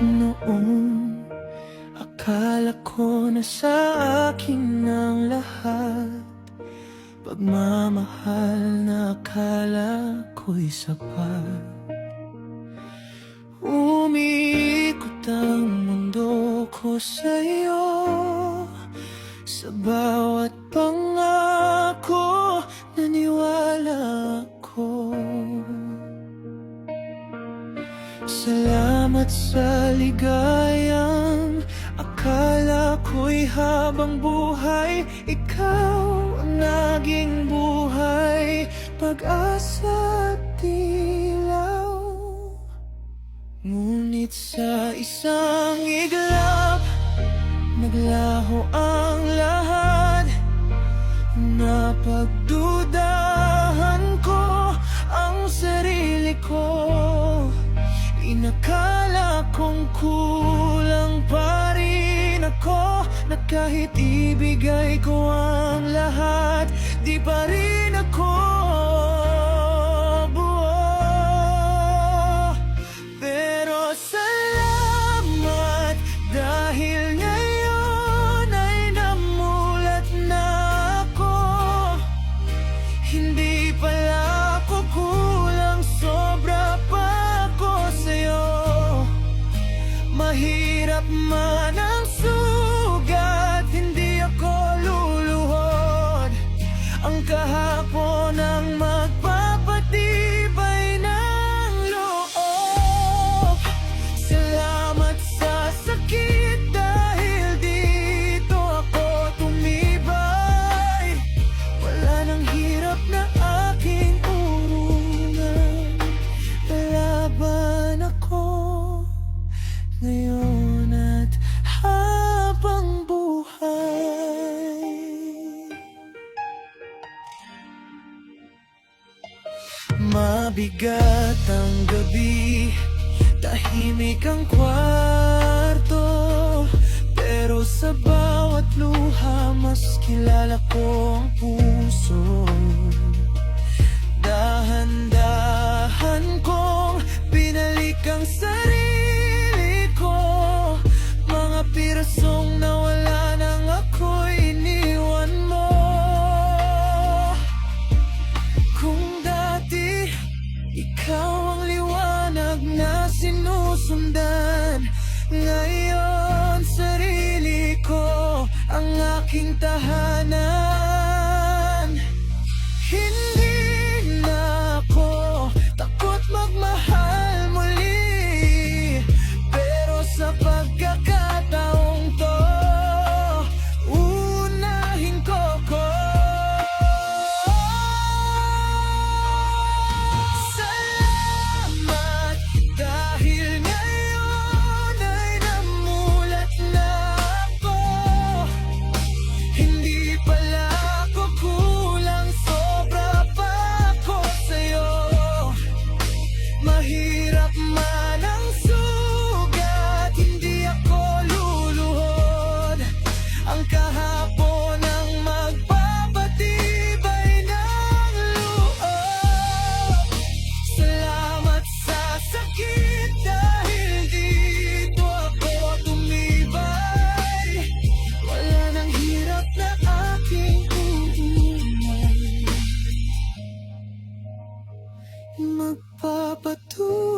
Noon, akala ko na sa akin ang lahat. Pagmamahal na akala ko'y sapat. Umiikot ang mundo ko sa'yo. Sa bawat pangako, naniwala ako. Salamat sa ligayang akala ko'y habang buhay. Ikaw ang naging buhay, pag-asa at dilaw. Ngunit sa isang iglap, naglaho ang lahat. Napagdudahan ko ang sarili ko. Inakala kong kulang pa rin ako, na kahit ibigay ko ang lahat, di pa rin ako buo. Pero salamat dahil ngayon ay namulat na ako. Hindi pala ako kulang, sobra pa ako sa'yo. Mahirap man ang sugat, hindi ako luluhod. Ang kahapon ang magpapatibay ng loob. Salamat sa sakit dahil dito ako tumibay. Wala nang hirap na aking urungan. Lalaban ako ngayon at habang buhay. Mabigat ang gabi, tahimik ang kwarto, pero sa bawat luha mas kilala ko ang puso. Dahan-dahan kong binalik ang sarili ko. Mga pirasong nawala nang ako'y iniwan mo. Kung dati ikaw ang liwanag na sinusundan, ngayon sarili ko ang aking tahanan. Hindi na ako takot magmahal muli, pero sa pagkakataong to, unahin ko. Salamat dahil ngayon ay namulat na ako. Hindi pala ako kulang, sobra pa ako sa'yo. Mahirap man ang sugat, hindi ako luluhod. Ang kahapon ang magpapatibay ng loob. Salamat sa sakit dahil dito ako tumibay. Wala nang hirap na aking uunay. Magpapatuloy